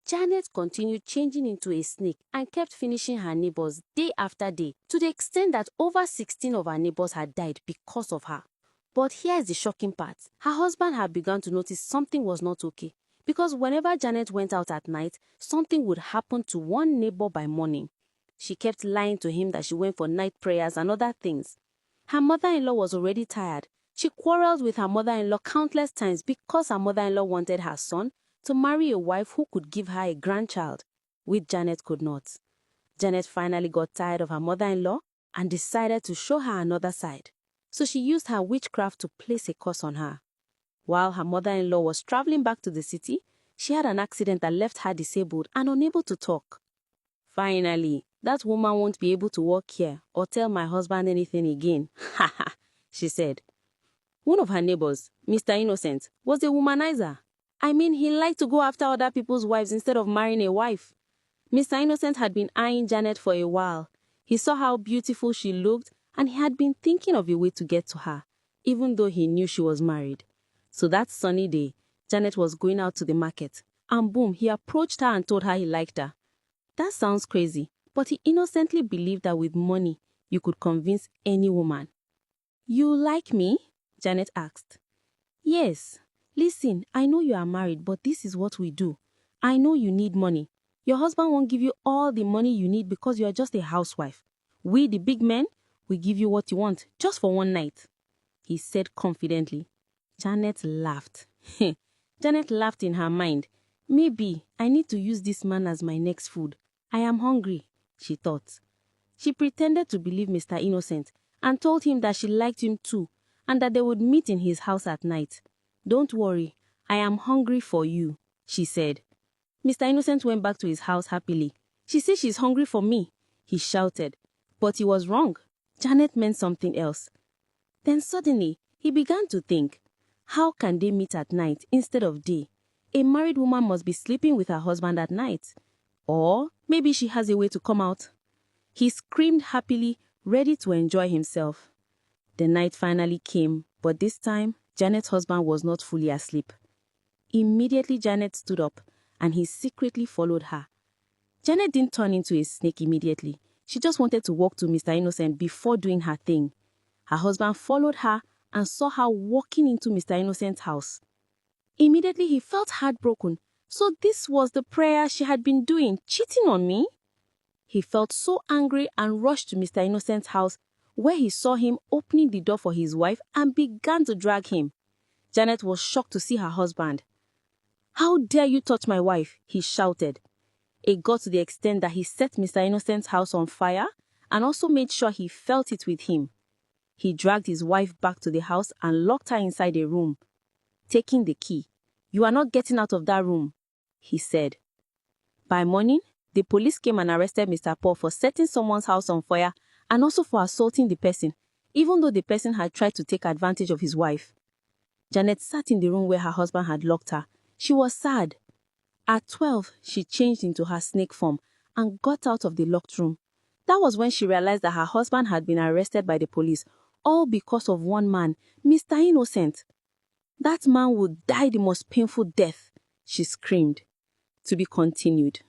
Janet continued changing into a snake and kept finishing her neighbors day after day, to the extent that over 16 of her neighbors had died because of her. But here's the shocking part. Her husband had begun to notice something was not okay, because whenever Janet went out at night, something would happen to one neighbor by morning. She kept lying to him that she went for night prayers and other things. Her mother-in-law was already tired. She quarreled with her mother-in-law countless times because her mother-in-law wanted her son to marry a wife who could give her a grandchild, which Janet could not. Janet finally got tired of her mother-in-law and decided to show her another side. So she used her witchcraft to place a curse on her. While her mother-in-law was traveling back to the city, she had an accident that left her disabled and unable to talk. Finally, that woman won't be able to walk here or tell my husband anything again, haha, she said. One of her neighbors, Mr. Innocent, was a womanizer. I mean, he liked to go after other people's wives instead of marrying a wife. Mr. Innocent had been eyeing Janet for a while. He saw how beautiful she looked and he had been thinking of a way to get to her, even though he knew she was married. So that sunny day, Janet was going out to the market, and boom, he approached her and told her he liked her. That sounds crazy, but he innocently believed that with money, you could convince any woman. You like me? Janet asked. Yes. Listen, I know you are married, but this is what we do. I know you need money. Your husband won't give you all the money you need because you are just a housewife. We, the big men, will give you what you want, just for one night, he said confidently. Janet laughed. Janet laughed in her mind. Maybe I need to use this man as my next food. I am hungry, she thought. She pretended to believe Mr. Innocent and told him that she liked him too and that they would meet in his house at night. Don't worry, I am hungry for you, she said. Mr. Innocent went back to his house happily. She says she's hungry for me, he shouted. But he was wrong. Janet meant something else. Then suddenly, he began to think, how can they meet at night instead of day? A married woman must be sleeping with her husband at night. Or maybe she has a way to come out. He screamed happily, ready to enjoy himself. The night finally came, but this time, Janet's husband was not fully asleep. Immediately, Janet stood up, and he secretly followed her. Janet didn't turn into a snake immediately. She just wanted to walk to Mr. Innocent before doing her thing. Her husband followed her and saw her walking into Mr. Innocent's house. Immediately, he felt heartbroken. So this was the prayer she had been doing, cheating on me? He felt so angry and rushed to Mr. Innocent's house, where he saw him opening the door for his wife and began to drag him. Janet was shocked to see her husband. How dare you touch my wife? He shouted. It got to the extent that he set Mr. Innocent's house on fire and also made sure he felt it with him. He dragged his wife back to the house and locked her inside a room. Taking the key, "You are not getting out of that room," he said. By morning, the police came and arrested Mr. Paul for setting someone's house on fire and also for assaulting the person, even though the person had tried to take advantage of his wife. Janet sat in the room where her husband had locked her. She was sad. At 12, she changed into her snake form and got out of the locked room. That was when she realized that her husband had been arrested by the police, all because of one man, Mr. Innocent. That man would die the most painful death, she screamed. To be continued.